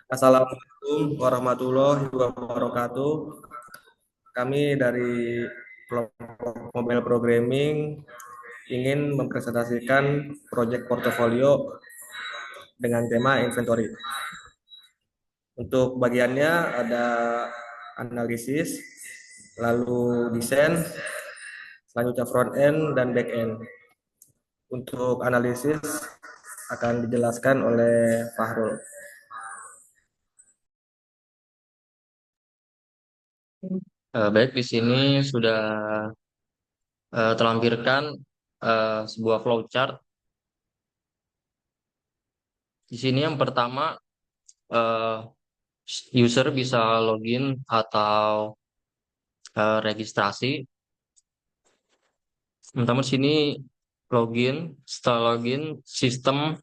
Assalamualaikum warahmatullahi wabarakatuh. Kami dari kelompok mobile programming ingin mempresentasikan proyek portofolio dengan tema inventory. Untuk bagiannya ada analisis, lalu desain, selanjutnya front end dan back end. Untuk analisis akan dijelaskan oleh Fahrul. Baik, di sini sudah terlampirkan sebuah flowchart. Di sini yang pertama, eh, user bisa login atau registrasi. Pertama di sini login. Setelah login, sistem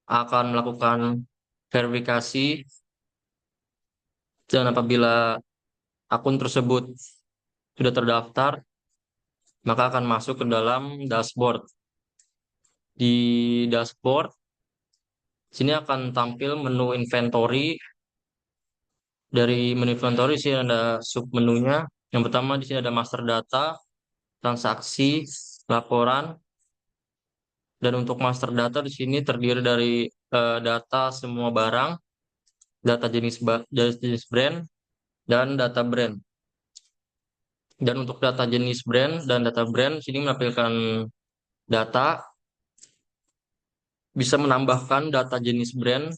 akan melakukan verifikasi dan apabila akun tersebut sudah terdaftar, maka akan masuk ke dalam dashboard. Di dashboard, sini akan tampil menu inventory. Dari menu inventory sih ada sub menunya. Yang pertama di sini ada master data, transaksi, laporan, dan untuk master data di sini terdiri dari data semua barang, data jenis brand, dan data brand. Dan untuk data jenis brand dan data brand sini menampilkan data, bisa menambahkan data jenis brand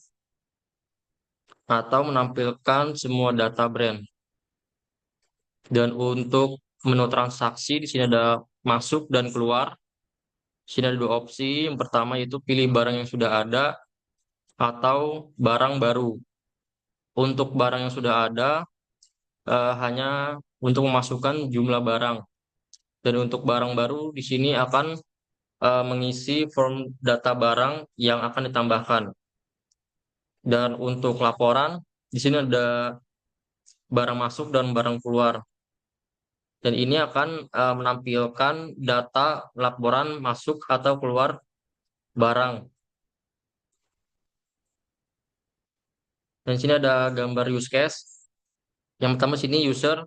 atau menampilkan semua data brand. Dan untuk menu transaksi di sini ada masuk dan keluar. Sini ada dua opsi. Yang pertama yaitu pilih barang yang sudah ada atau barang baru. Untuk barang yang sudah ada hanya untuk memasukkan jumlah barang. Dan untuk barang baru di sini akan mengisi form data barang yang akan ditambahkan. Dan untuk laporan di sini ada barang masuk dan barang keluar. Dan ini akan menampilkan data laporan masuk atau keluar barang. Dan sini ada gambar use case. Yang pertama sini user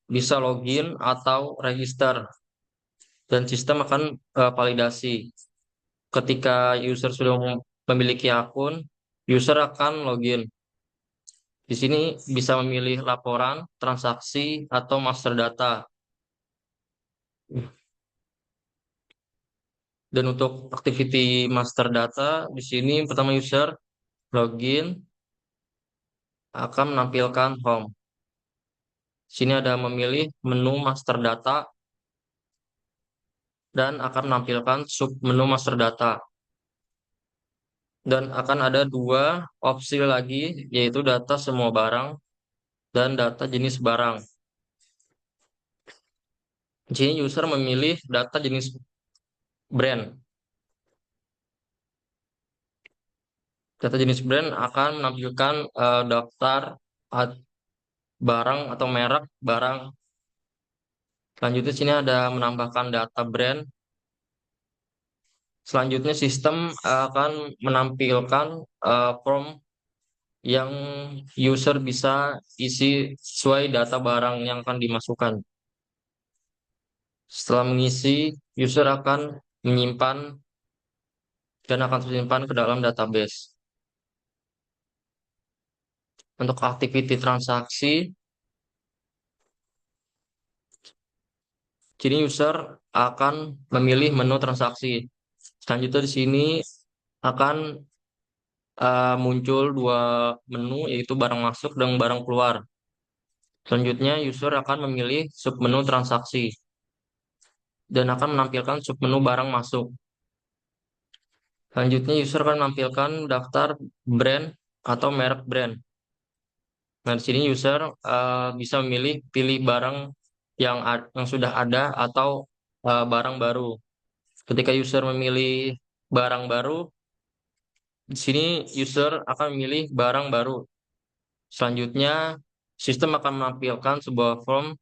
bisa login atau register dan sistem akan validasi. Ketika user sudah memiliki akun, user akan login. Di sini bisa memilih laporan, transaksi, atau master data. Dan untuk activity master data, di sini pertama user login akan menampilkan home. Sini ada memilih menu master data dan akan menampilkan sub menu master data. Dan akan ada dua opsi lagi, yaitu data semua barang dan data jenis barang. Di sini user memilih data jenis brand. Data jenis brand akan menampilkan daftar ad- barang atau merek barang. Selanjutnya sini ada menambahkan data brand. Selanjutnya sistem akan menampilkan form yang user bisa isi sesuai data barang yang akan dimasukkan. Setelah mengisi, user akan menyimpan dan akan tersimpan ke dalam database. Untuk activity transaksi, jadi user akan memilih menu transaksi. Selanjutnya di sini akan muncul dua menu, yaitu barang masuk dan barang keluar. Selanjutnya user akan memilih submenu transaksi dan akan menampilkan submenu barang masuk. Selanjutnya user akan menampilkan daftar brand atau merek brand. Nah, di sini user bisa memilih pilih barang yang sudah ada atau barang baru. Ketika user memilih barang baru, di sini user akan memilih barang baru. Selanjutnya, sistem akan menampilkan sebuah form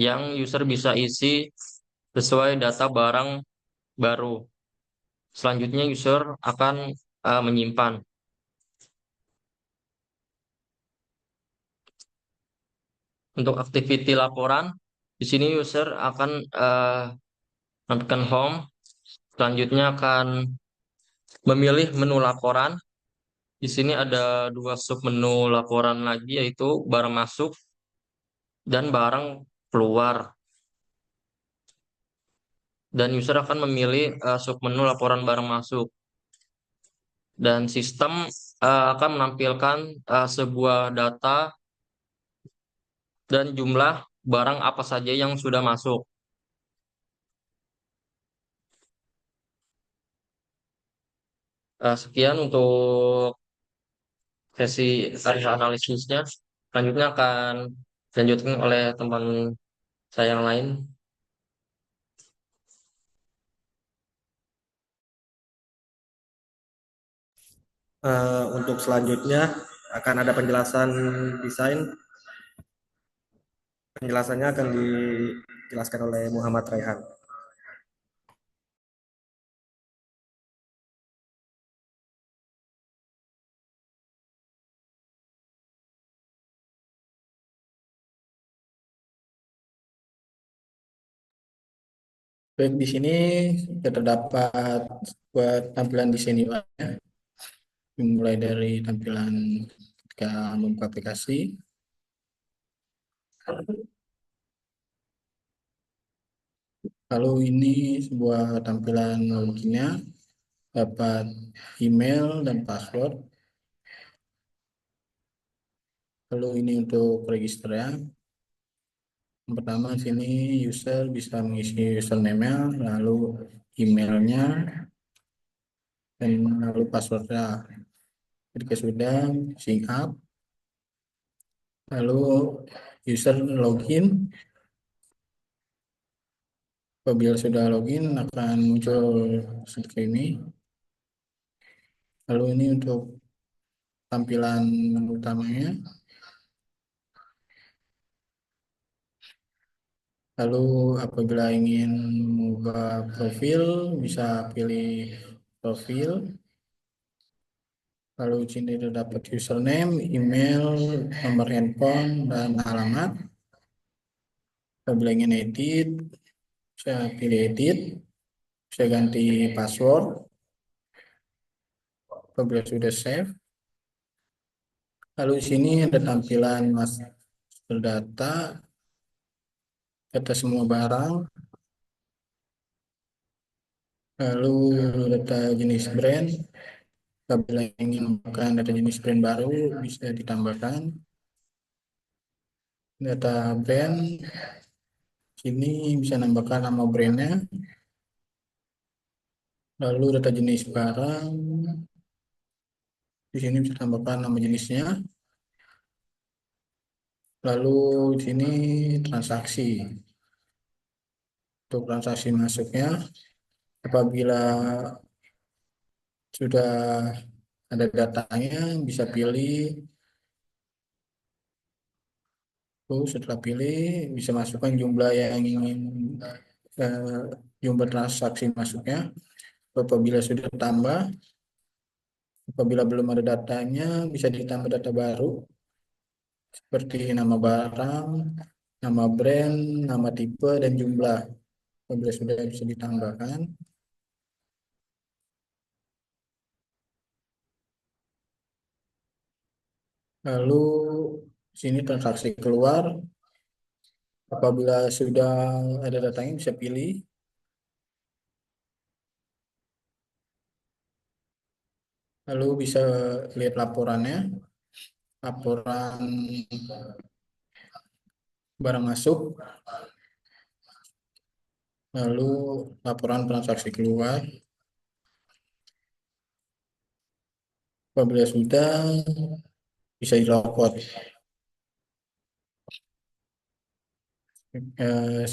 yang user bisa isi sesuai data barang baru. Selanjutnya, user akan menyimpan. untuk activity laporan, di sini user akan menekan home, selanjutnya akan memilih menu laporan. Di sini ada dua sub menu laporan lagi, yaitu barang masuk dan barang keluar. Dan user akan memilih sub menu laporan barang masuk. Dan sistem akan menampilkan sebuah data dan jumlah barang apa saja yang sudah masuk. Sekian untuk sesi area analisisnya. Selanjutnya akan dilanjutkan oleh teman saya yang lain. Untuk selanjutnya akan ada penjelasan desain. Penjelasannya akan dijelaskan oleh Muhammad Raihan. Baik, di sini sudah terdapat buat tampilan desain UI-nya, dimulai dari tampilan ketika membuka aplikasi. Lalu ini sebuah tampilan loginnya, dapat email dan password. Lalu ini untuk registernya. Yang pertama di sini user bisa mengisi username-nya, lalu emailnya, dan lalu passwordnya. Ketika sudah sign up, lalu user login. Apabila sudah login akan muncul seperti ini. Lalu ini untuk tampilan menu utamanya. Lalu apabila ingin mengubah profil bisa pilih profil. Lalu di sini terdapat username, email, nomor handphone, dan alamat. Apabila ingin edit, saya pilih edit, saya ganti password. Apabila sudah save, lalu di sini ada tampilan master data, data semua barang, lalu data jenis brand. Apabila ingin menambahkan data jenis brand baru bisa ditambahkan data brand. Sini bisa nambahkan nama brandnya, lalu data jenis barang. Di sini bisa tambahkan nama jenisnya. Lalu di sini transaksi. Untuk transaksi masuknya, apabila sudah ada datanya, bisa pilih. Lalu setelah pilih, bisa masukkan jumlah yang ingin, eh, jumlah transaksi masuknya. Apabila sudah tambah, apabila belum ada datanya, bisa ditambah data baru seperti nama barang, nama brand, nama tipe, dan jumlah. Apabila sudah bisa ditambahkan. Lalu sini transaksi keluar. Apabila sudah ada datanya bisa pilih. Lalu bisa lihat laporannya. Laporan barang masuk. Lalu laporan transaksi keluar. Apabila sudah bisa dilapor. Eh,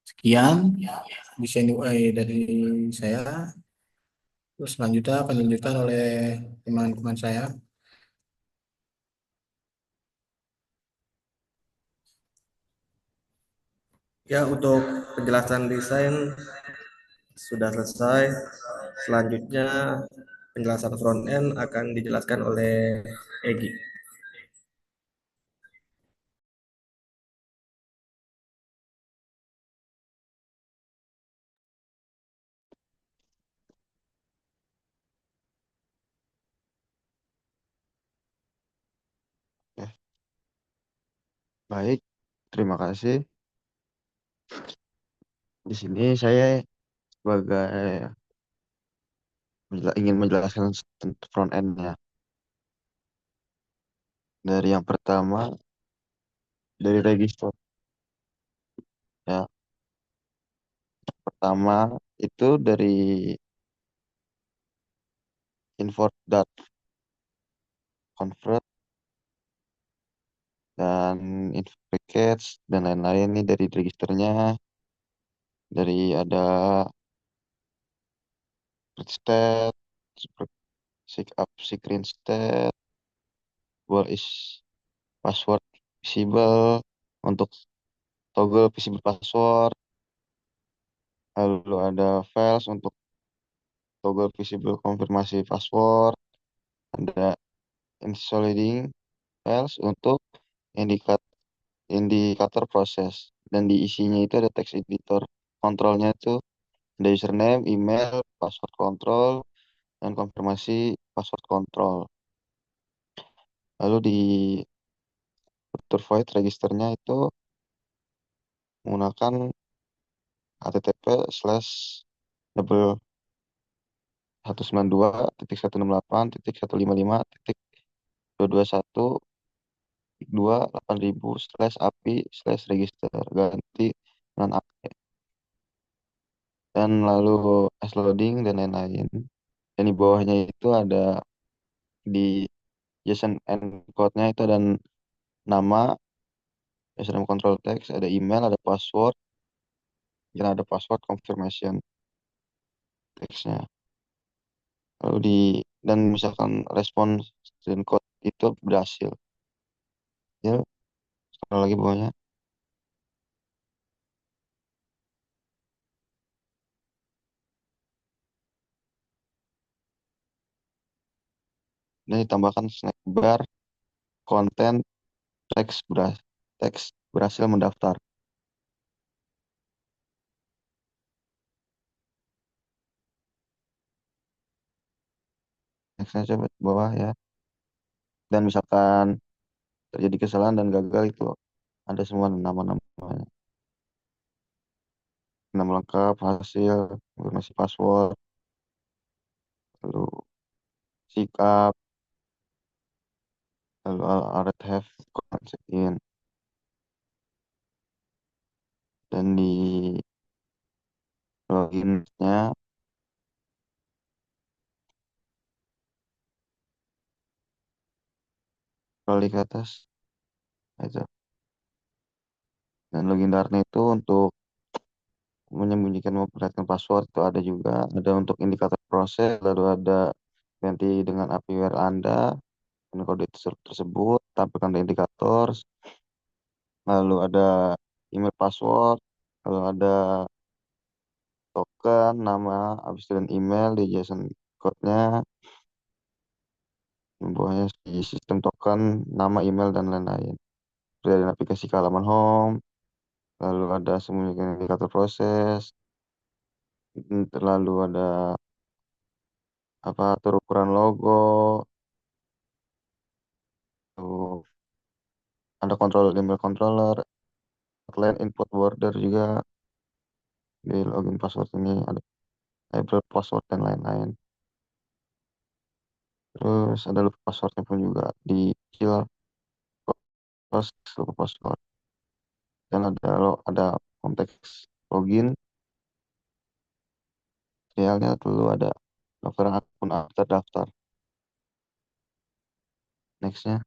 Sekian desain UI dari saya. Terus selanjutnya akan dilanjutkan oleh teman-teman saya. Ya, untuk penjelasan desain sudah selesai. Selanjutnya penjelasan front end akan dijelaskan oleh Egi. Baik, terima kasih. Di sini saya sebagai ingin menjelaskan tentang front end-nya. Dari yang pertama, dari register. Ya, pertama itu dari import dot convert dan info package dan lain-lain nih dari registernya. Dari ada state, seek up screen state, where is password visible untuk toggle visible password. Lalu ada files untuk toggle visible konfirmasi password. Ada installing files untuk indikat indikator proses. Dan di isinya itu ada text editor. Kontrolnya itu ada username, email, password control, dan konfirmasi password control. Lalu di fitur void registernya itu menggunakan http/double 192.168.221.28000/api/register ganti dengan API dan lalu as loading dan lain-lain. Dan di bawahnya itu ada di JSON encode-nya itu ada nama, username control text, ada email, ada password, dan ada password confirmation text-nya. Lalu dan misalkan respon student code itu berhasil. Ya, scroll lagi bawahnya. Dan ditambahkan snack bar, konten, teks berhasil mendaftar. Nextnya coba ke bawah ya. Dan misalkan terjadi kesalahan dan gagal itu ada semua nama-namanya. Nama lengkap, hasil, informasi password, lalu sikap, lalu alert have, check in. Dan di loginnya scroll ke atas itu. Dan login darahnya itu untuk menyembunyikan memperlihatkan password itu ada juga. Ada untuk indikator proses, lalu ada ganti dengan API where Anda dan kode tersebut, tampilkan ada indikator, lalu ada email password, lalu ada token, nama, habis itu dan email di JSON code-nya, di bawahnya di sistem token, nama, email, dan lain-lain. Terus ada aplikasi ke halaman home, lalu ada sembunyikan indikator proses, lalu ada apa atur ukuran logo, lalu ada kontrol email controller, outline input border juga di login password ini ada label password dan lain-lain. Terus ada lupa passwordnya pun juga di kill plus lupa password dan ada konteks login realnya dulu ada daftar akun terdaftar. Nextnya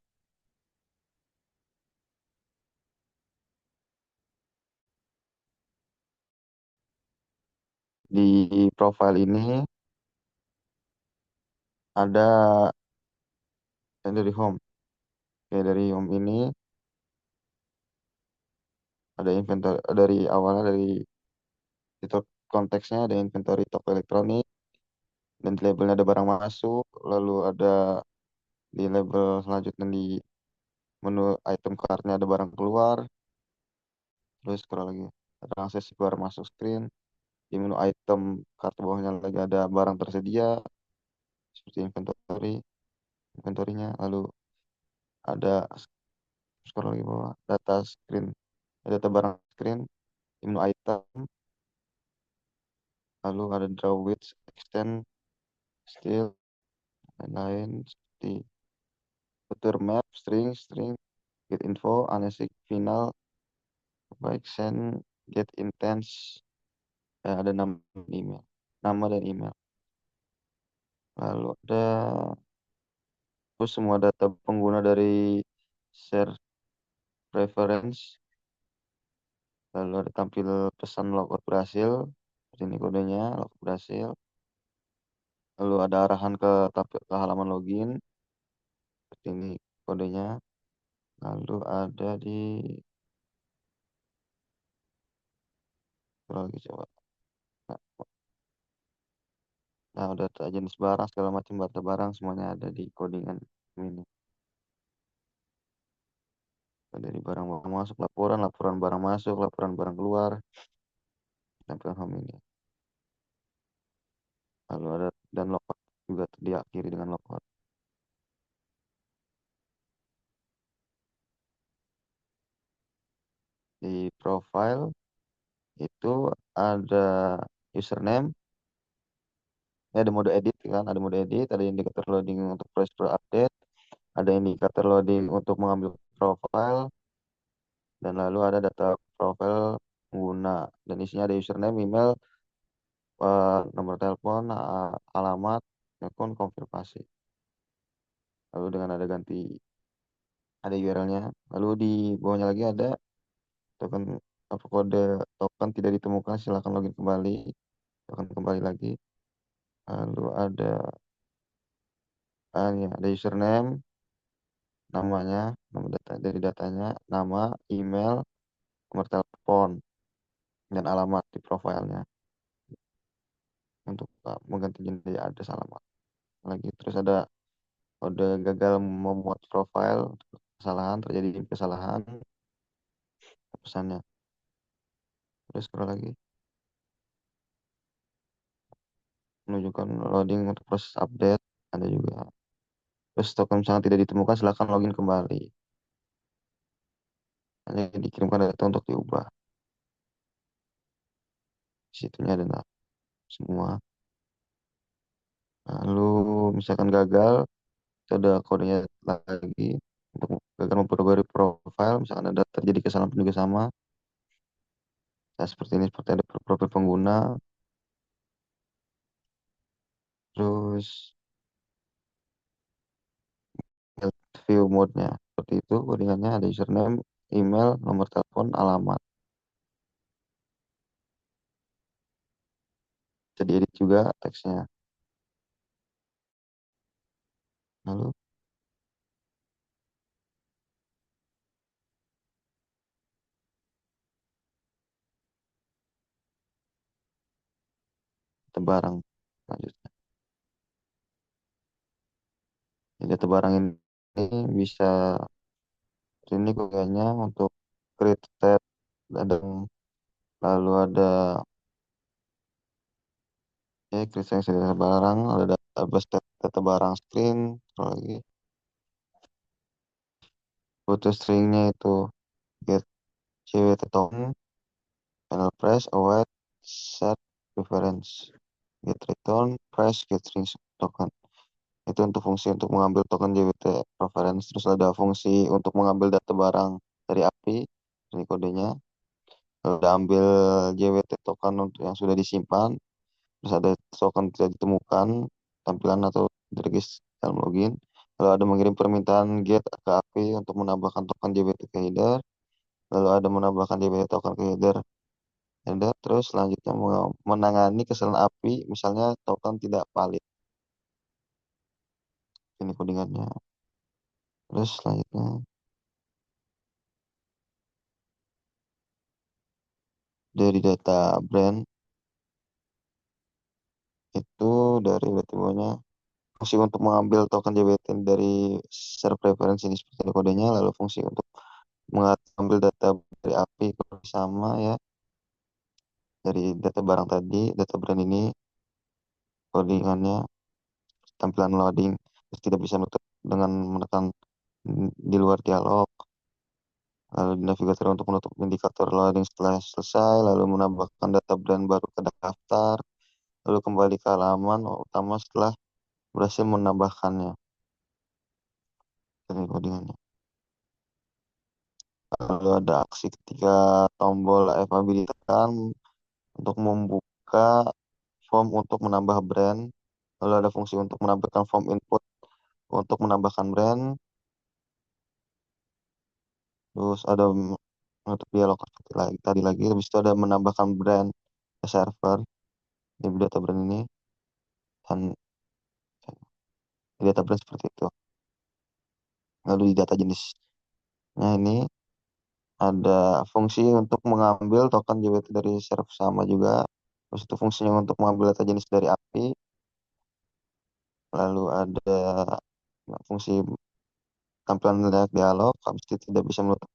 di profile ini ada yang dari home. Oke, dari home ini ada inventory dari awalnya dari itu konteksnya ada inventory toko elektronik dan di labelnya ada barang masuk, lalu ada di label selanjutnya di menu item card-nya ada barang keluar, terus scroll lagi ada akses keluar masuk screen, di menu item card bawahnya lagi ada barang tersedia seperti inventory inventorinya, lalu ada scroll lagi bawah, data screen, data barang screen, menu item, lalu ada draw width, extend, still, lain-lain seperti future map, string, get info, unasic, final, baik send, get intense, ada nama dan email. Lalu ada terus semua data pengguna dari share preference. Lalu ada tampil pesan logout berhasil. Seperti ini kodenya, logout berhasil. Lalu ada arahan ke halaman login. Seperti ini kodenya. Lalu ada di apa lagi coba. Nah, udah jenis barang segala macam data barang semuanya ada di codingan ini. Dari barang masuk, laporan barang masuk, laporan barang keluar, tampilan home ini. Lalu ada dan logout juga diakhiri dengan logout. Di profile itu ada username, ada mode edit kan, ada indikator loading untuk proses per update, ada indikator loading untuk mengambil profile, dan lalu ada data profile pengguna dan isinya ada username, email, nomor telepon, alamat, akun konfirmasi. Lalu dengan ada URL-nya. Lalu di bawahnya lagi ada token kode token tidak ditemukan, silakan login kembali, token kembali lagi. Lalu ada username, namanya, dari datanya, nama, email, nomor telepon, dan alamat di profilnya untuk mengganti jadi address alamat lagi. Terus ada kode gagal memuat profile, terjadi kesalahan pesannya. Terus scroll lagi, menunjukkan loading untuk proses update, ada juga. Terus token misalnya tidak ditemukan, silakan login kembali. Hanya dikirimkan data untuk diubah. Di situnya ada semua. Lalu misalkan gagal, itu ada kodenya lagi untuk gagal memperbarui profile. Misalkan ada terjadi kesalahan juga sama. Nah, seperti ini, seperti ada profil pengguna. Terus view mode-nya. Seperti itu, codingannya ada username, email, nomor telepon, alamat. Bisa diedit juga teksnya. Lalu data barang lanjutnya. Jadi data barang ini bisa ini kayaknya untuk create tab, ada lalu ada create yang data barang, ada data barang screen, lagi butuh stringnya itu get cwt token, final press, await, set, reference, get return, press, get string token. Itu untuk fungsi untuk mengambil token JWT reference. Terus ada fungsi untuk mengambil data barang dari API, ini kodenya. Lalu ada ambil JWT token untuk yang sudah disimpan. Terus ada token tidak ditemukan, tampilan atau diregis dalam login. Lalu ada mengirim permintaan get ke API untuk menambahkan token JWT ke header. Lalu ada menambahkan JWT token ke header. Terus selanjutnya menangani kesalahan API, misalnya token tidak valid. Ini codingannya. Terus selanjutnya dari data brand itu dari bawahnya fungsi untuk mengambil token JWT dari share preference ini seperti ada kodenya. Lalu fungsi untuk mengambil data dari API sama ya, dari data barang tadi, data brand ini codingannya, tampilan loading, terus tidak bisa menutup dengan menekan di luar dialog. Lalu di navigator untuk menutup indikator loading setelah selesai, lalu menambahkan data brand baru ke daftar, lalu kembali ke halaman utama setelah berhasil menambahkannya. Ini codingannya. Lalu ada aksi ketika tombol FAB ditekan untuk membuka form untuk menambah brand. Lalu ada fungsi untuk menampilkan form input untuk menambahkan brand. Terus ada menutup dialog seperti tadi lagi. Habis itu ada menambahkan brand ke server di data brand ini. Dan di data brand seperti itu. Lalu di data jenisnya ini ada fungsi untuk mengambil token JWT dari server sama juga. Terus itu fungsinya untuk mengambil data jenis dari API. Lalu ada fungsi tampilan layak dialog. Habis itu tidak bisa menutup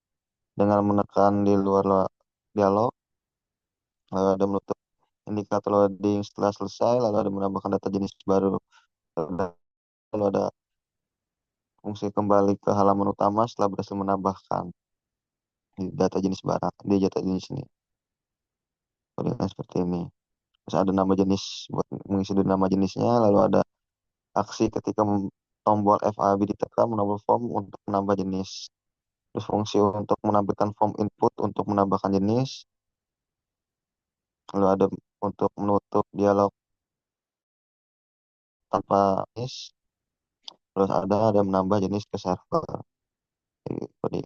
dengan menekan di luar dialog. Lalu ada menutup indikator loading setelah selesai. Lalu ada menambahkan data jenis baru. Lalu ada fungsi kembali ke halaman utama setelah berhasil menambahkan di data jenis barang di data jenis ini. Codingan seperti ini. Terus ada nama jenis buat mengisi nama jenisnya. Lalu ada aksi ketika tombol FAB ditekan menambah form untuk menambah jenis. Terus fungsi untuk menampilkan form input untuk menambahkan jenis. Lalu ada untuk menutup dialog tanpa jenis. Terus ada menambah jenis ke server. Jadi,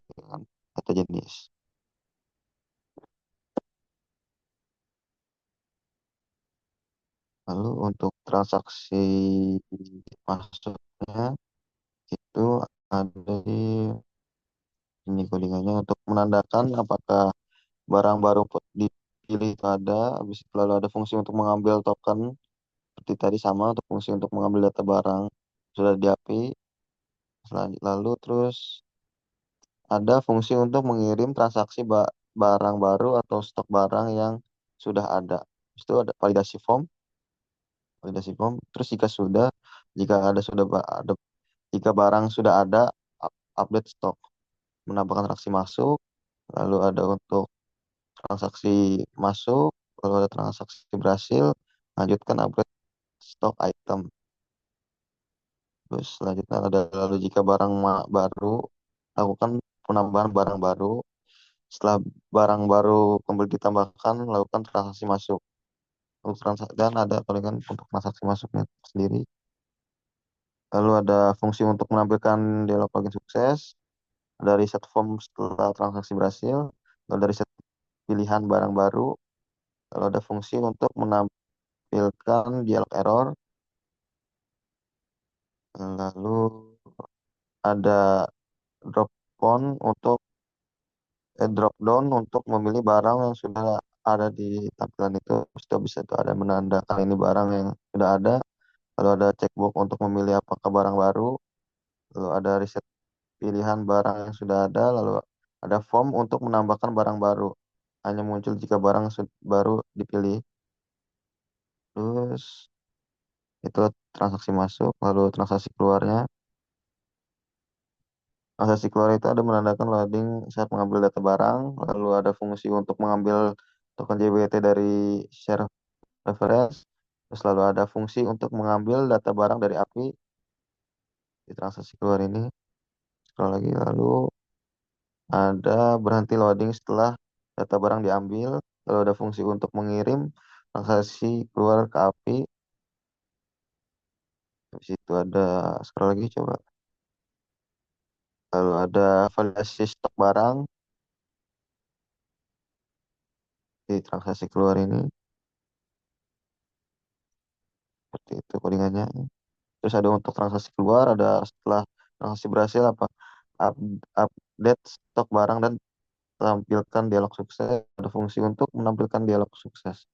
kata jenis. Lalu untuk transaksi masuknya itu ada di ini codingannya untuk menandakan apakah barang baru dipilih itu ada. Habis itu lalu ada fungsi untuk mengambil token seperti tadi sama untuk fungsi untuk mengambil data barang sudah di API. Lalu terus ada fungsi untuk mengirim transaksi barang baru atau stok barang yang sudah ada. Habis itu ada validasi form. Terus jika ada jika barang sudah ada, update stok, menambahkan transaksi masuk, lalu ada untuk transaksi masuk, lalu ada transaksi berhasil, lanjutkan upgrade stok item. Terus selanjutnya ada lalu jika barang baru, lakukan penambahan barang baru. Setelah barang baru kembali ditambahkan, lakukan transaksi masuk. Dan ada palingan untuk transaksi masuknya sendiri. Lalu ada fungsi untuk menampilkan dialog login sukses. Ada reset form setelah transaksi berhasil. Lalu ada reset pilihan barang baru. Lalu ada fungsi untuk menampilkan dialog error. Lalu ada drop down untuk drop down untuk memilih barang yang sudah ada di tampilan itu. Bisa itu ada menandakan ini barang yang sudah ada. Lalu ada checkbox untuk memilih apakah barang baru. Lalu ada reset pilihan barang yang sudah ada. Lalu ada form untuk menambahkan barang baru. Hanya muncul jika barang baru dipilih. Terus itu transaksi masuk. Lalu transaksi keluarnya. Transaksi keluar itu ada menandakan loading saat mengambil data barang. Lalu ada fungsi untuk mengambil token JWT dari share reference. Terus lalu ada fungsi untuk mengambil data barang dari API di transaksi keluar ini. Scroll lagi, lalu ada berhenti loading setelah data barang diambil. Lalu ada fungsi untuk mengirim transaksi keluar ke API. Habis itu ada scroll lagi coba. Lalu ada validasi stok barang di transaksi keluar ini. Seperti itu codingannya. Terus ada untuk transaksi keluar, ada setelah transaksi berhasil update stok barang dan tampilkan dialog sukses. Ada fungsi untuk menampilkan dialog sukses.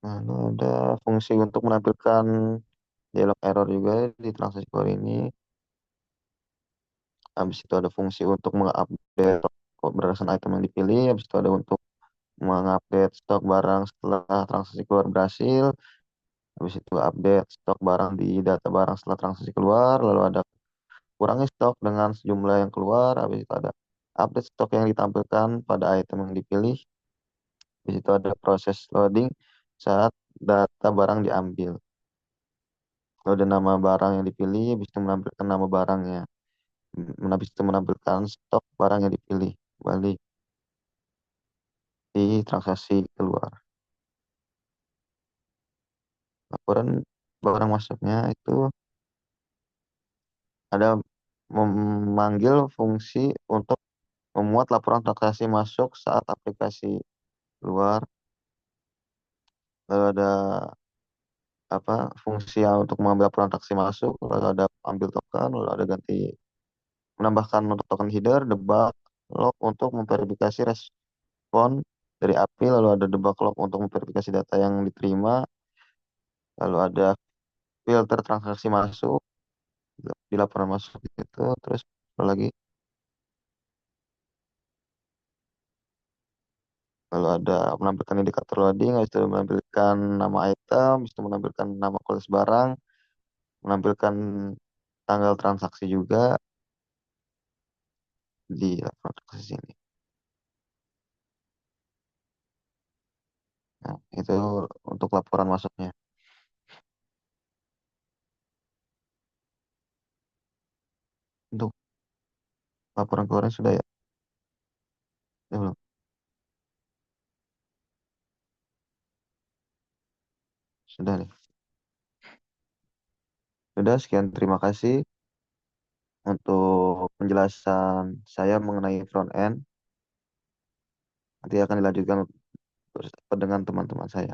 Lalu ada fungsi untuk menampilkan dialog error juga di transaksi keluar ini. Habis itu ada fungsi untuk mengupdate berdasarkan item yang dipilih. Habis itu ada untuk mengupdate stok barang setelah transaksi keluar berhasil. Habis itu update stok barang di data barang setelah transaksi keluar. Lalu ada kurangi stok dengan sejumlah yang keluar. Habis itu ada update stok yang ditampilkan pada item yang dipilih. Habis itu ada proses loading saat data barang diambil. Kalau ada nama barang yang dipilih, habis itu menampilkan nama barangnya. Habis itu menampilkan stok barang yang dipilih. Balik di transaksi keluar. Laporan barang masuknya itu ada memanggil fungsi untuk memuat laporan transaksi masuk saat aplikasi keluar. Lalu ada apa fungsi yang untuk mengambil laporan transaksi masuk, lalu ada ambil token, lalu ada ganti menambahkan untuk token header, debug log untuk memverifikasi respon dari API, lalu ada debug log untuk memverifikasi data yang diterima, lalu ada filter transaksi masuk di laporan masuk itu, terus apa lagi, lalu ada menampilkan indikator loading, habis itu menampilkan nama item, habis itu menampilkan nama kualitas barang, menampilkan tanggal transaksi juga di laporan transaksi ini. Nah, itu untuk laporan masuknya. Untuk laporan keluarnya sudah ya? Ya belum? Sudah nih. Sudah, sekian terima kasih untuk penjelasan saya mengenai front end. Nanti akan dilanjutkan dengan teman-teman saya.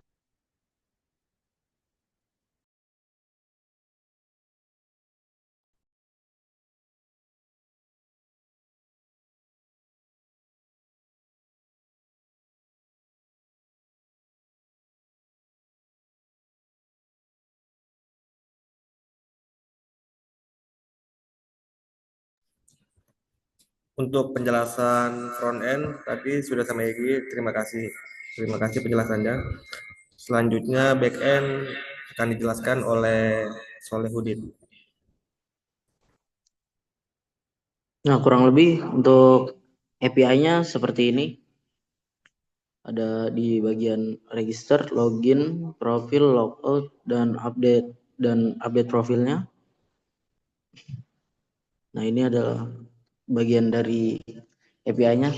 Untuk penjelasan front end tadi sudah sama Egi, terima kasih. Terima kasih penjelasannya. Selanjutnya back end akan dijelaskan oleh Solehudin. Nah, kurang lebih untuk API-nya seperti ini. Ada di bagian register, login, profil, logout, dan update profilnya. Nah, ini adalah bagian dari API-nya.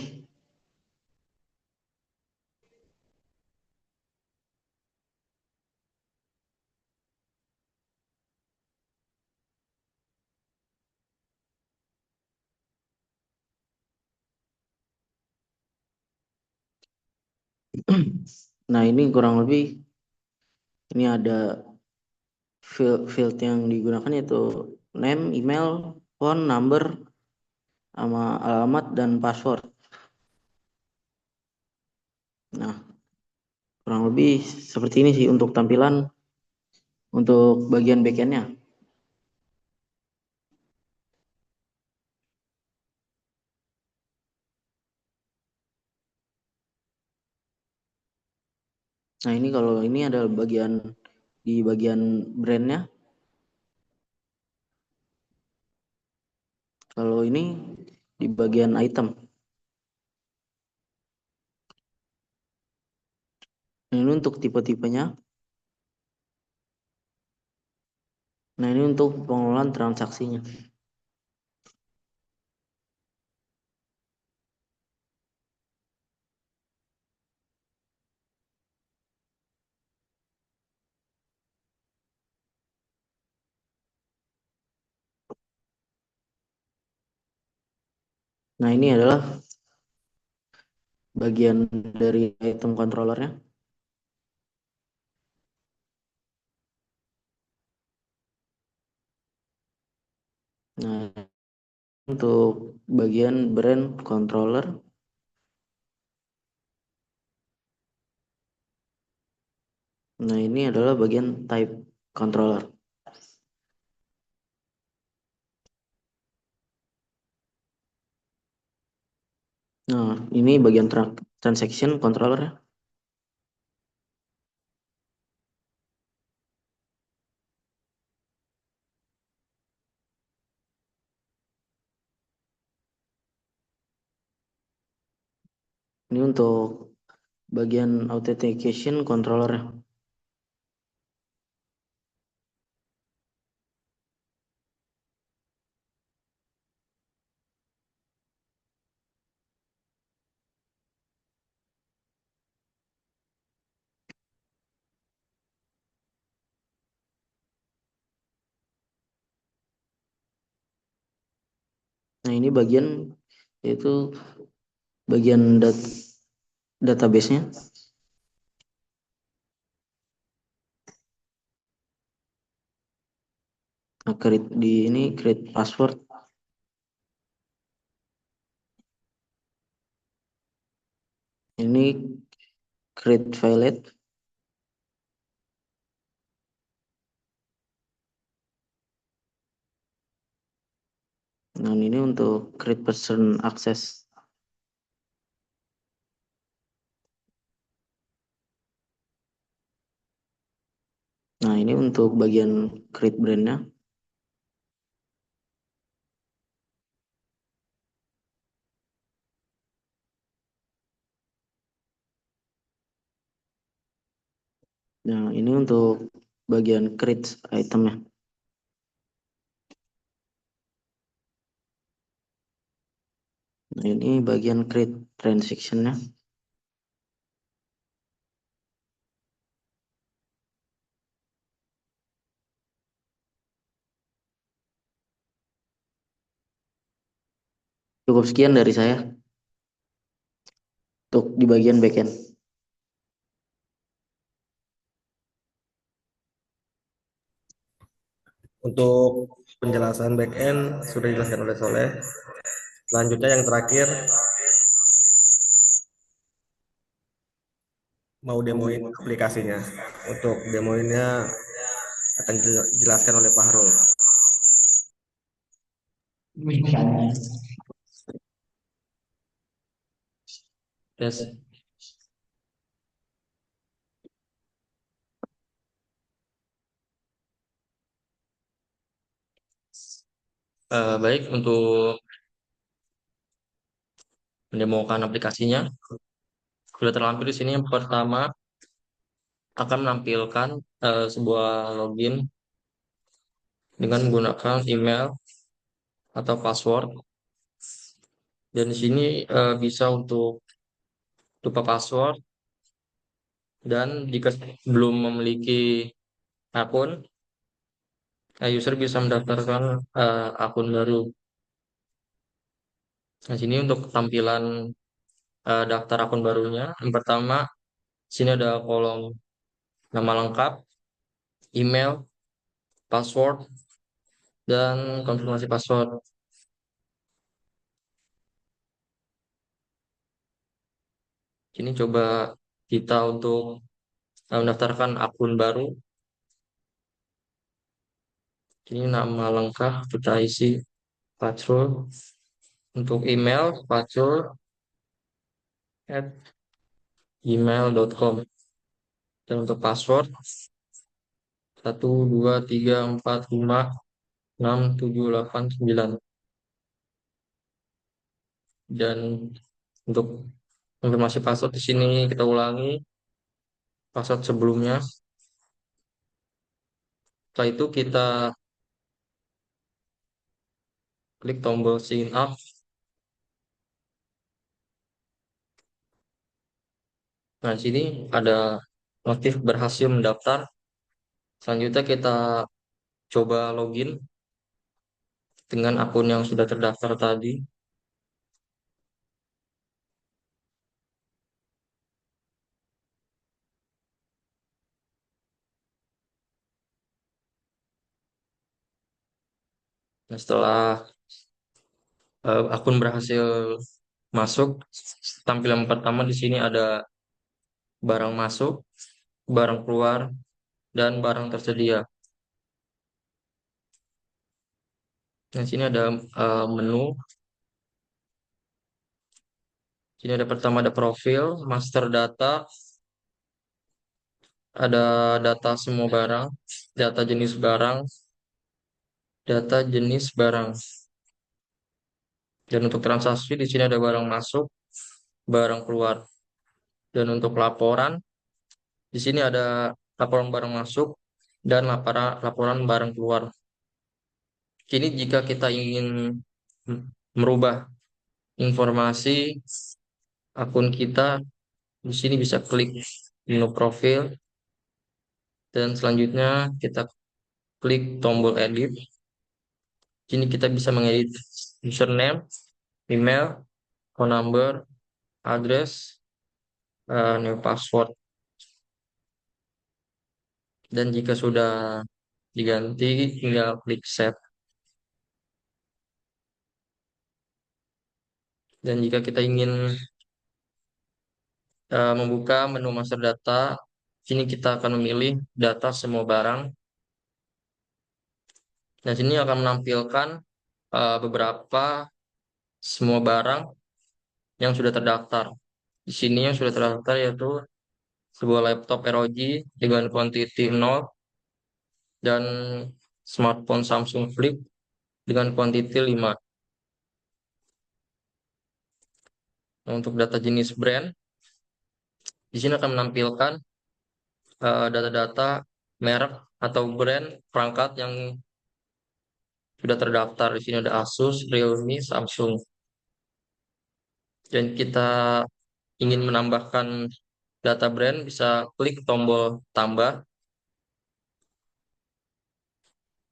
Nah, ini kurang lebih ini ada field yang digunakan yaitu name, email, phone number, sama alamat dan password. Nah, kurang lebih seperti ini sih untuk tampilan untuk bagian backend-nya. Nah, ini kalau ini adalah di bagian brand-nya. Kalau ini di bagian item. Nah, ini untuk tipe-tipenya. Nah, ini untuk pengelolaan transaksinya. Nah, ini adalah bagian dari item controllernya. Nah, untuk bagian brand controller. Nah, ini adalah bagian type controller. Nah, ini bagian transaction controller ya. Ini untuk bagian authentication controller. Nah, ini bagian yaitu bagian database-nya. Nah, create password. Ini create file. Nah, ini untuk create person access. Nah, ini untuk bagian create brand-nya. Nah, ini untuk bagian create itemnya. Nah, ini bagian create transaction-nya. Cukup sekian dari saya untuk di bagian backend. Untuk penjelasan backend sudah dijelaskan oleh Soleh. Selanjutnya yang terakhir, mau demoin aplikasinya. Untuk demoinnya akan dijelaskan oleh Pak Harul. Yes. Baik, untuk mendemokan aplikasinya sudah terlampir di sini. Yang pertama akan menampilkan sebuah login dengan menggunakan email atau password. Dan di sini bisa untuk lupa password, dan jika belum memiliki akun, user bisa mendaftarkan akun baru. Nah, sini untuk tampilan daftar akun barunya. Yang pertama, sini ada kolom nama lengkap, email, password, dan konfirmasi password. Sini coba kita untuk mendaftarkan akun baru. Ini nama lengkap kita isi, password. Untuk email, password@gmail.com. Dan untuk password 1, 2, 3, 4, 5, 6, 7, 8, 9. Dan untuk konfirmasi password di sini kita ulangi password sebelumnya. Setelah itu kita klik tombol sign up. Nah, di sini ada notif berhasil mendaftar. Selanjutnya kita coba login dengan akun yang sudah terdaftar tadi. Nah, setelah akun berhasil masuk, tampilan pertama di sini ada barang masuk, barang keluar, dan barang tersedia. Nah, sini ada menu. Sini ada pertama ada profil, master data, ada data semua barang, data jenis barang, data jenis barang. Dan untuk transaksi di sini ada barang masuk, barang keluar. Dan untuk laporan, di sini ada laporan barang masuk dan laporan barang keluar. Kini jika kita ingin merubah informasi akun kita, di sini bisa klik menu profil dan selanjutnya kita klik tombol edit. Kini kita bisa mengedit username, email, phone number, address, new password. Dan jika sudah diganti, tinggal klik save. Dan jika kita ingin membuka menu master data, sini kita akan memilih data semua barang. Dan sini akan menampilkan beberapa semua barang yang sudah terdaftar. Di sini yang sudah terdaftar yaitu sebuah laptop ROG dengan kuantiti 0 dan smartphone Samsung Flip dengan kuantiti 5. Nah, untuk data jenis brand, di sini akan menampilkan data-data merek atau brand perangkat yang sudah terdaftar. Di sini ada Asus, Realme, Samsung. Dan kita ingin menambahkan data brand, bisa klik tombol tambah.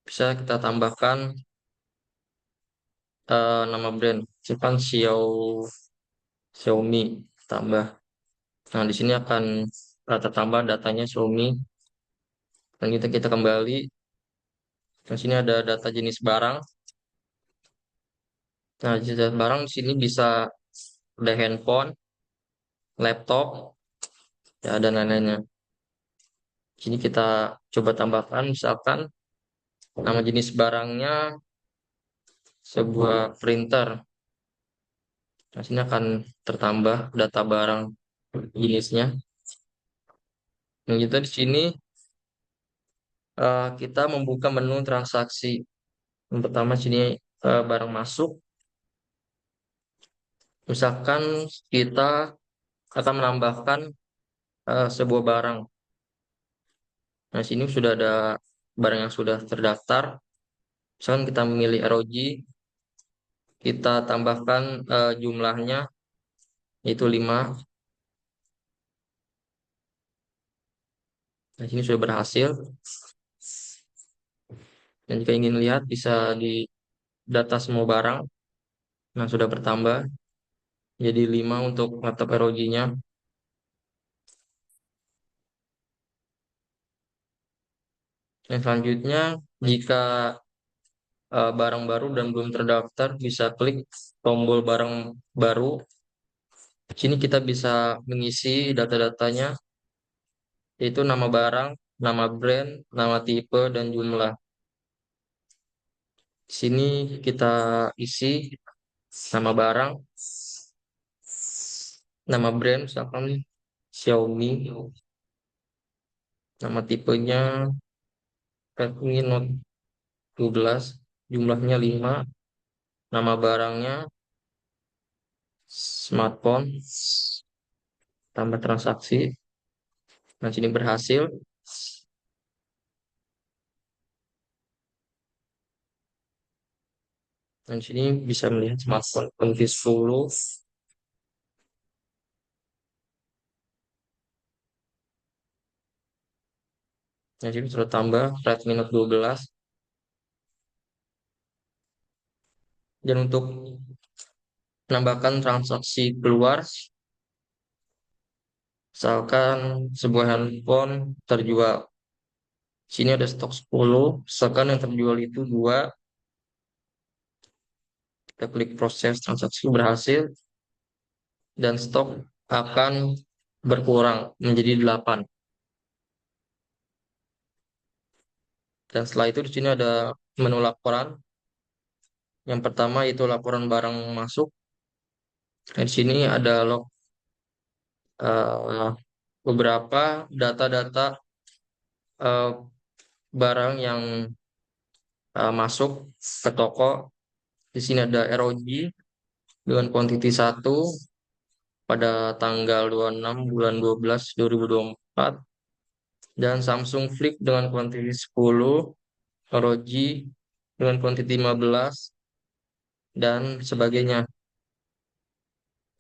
Bisa kita tambahkan nama brand, misalkan Xiaomi, tambah. Nah, di sini akan tertambah datanya Xiaomi. Dan kita kembali. Di sini ada data jenis barang. Nah, jenis barang di sini bisa ada handphone, laptop, ya, dan lain-lainnya. Sini kita coba tambahkan, misalkan nama jenis barangnya sebuah printer. Nah, sini akan tertambah data barang jenisnya. Nah, kita di sini kita membuka menu transaksi. Yang pertama sini barang masuk. Misalkan kita akan menambahkan sebuah barang. Nah, sini sudah ada barang yang sudah terdaftar. Misalkan kita memilih ROG, kita tambahkan jumlahnya yaitu 5. Nah, sini sudah berhasil. Dan jika ingin lihat bisa di data semua barang. Nah, sudah bertambah jadi 5 untuk laptop ROG-nya. Dan selanjutnya jika barang baru dan belum terdaftar, bisa klik tombol barang baru. Sini kita bisa mengisi data-datanya, yaitu nama barang, nama brand, nama tipe, dan jumlah. Di sini kita isi nama barang, nama brand, misalkan Xiaomi, nama tipenya Redmi Note 12, jumlahnya 5, nama barangnya smartphone, tambah transaksi. Nah, sini berhasil. Dan sini bisa melihat smartphone Redmi 10. Nah, sini sudah tambah Redmi Note 12. Dan untuk menambahkan transaksi keluar, misalkan sebuah handphone terjual. Sini ada stok 10, misalkan yang terjual itu 2. Kita klik proses transaksi berhasil dan stok akan berkurang menjadi 8. Dan setelah itu di sini ada menu laporan. Yang pertama itu laporan barang masuk. Dan di sini ada eh, beberapa data-data eh, barang yang masuk ke toko. Di sini ada ROG dengan kuantiti 1, pada tanggal 26 bulan 12 2024, dan Samsung Flip dengan kuantiti 10, ROG dengan kuantiti 15, dan sebagainya.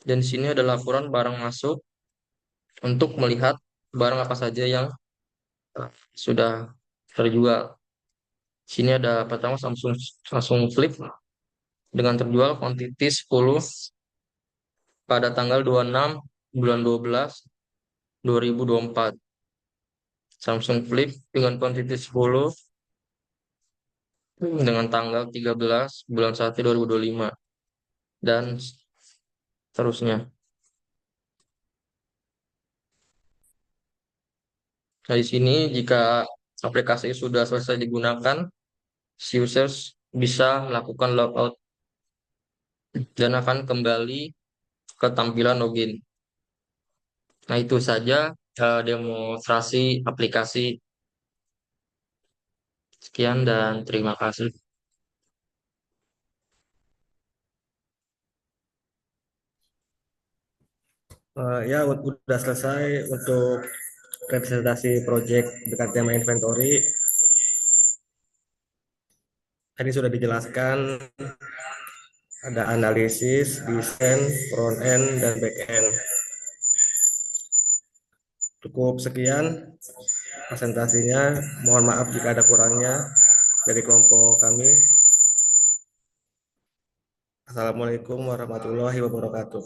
Dan di sini ada laporan barang masuk untuk melihat barang apa saja yang sudah terjual. Di sini ada pertama Samsung Flip dengan terjual kuantiti 10 pada tanggal 26 bulan 12 2024. Samsung Flip dengan kuantiti 10 dengan tanggal 13 bulan 1 2025 dan seterusnya. Nah, di sini jika aplikasi sudah selesai digunakan, si users bisa melakukan logout dan akan kembali ke tampilan login. Nah, itu saja demonstrasi aplikasi. Sekian dan terima kasih. Ya, udah selesai untuk representasi project dengan tema inventory. Tadi sudah dijelaskan ada analisis, desain, front end, dan back end. Cukup sekian presentasinya. Mohon maaf jika ada kurangnya dari kelompok kami. Assalamualaikum warahmatullahi wabarakatuh.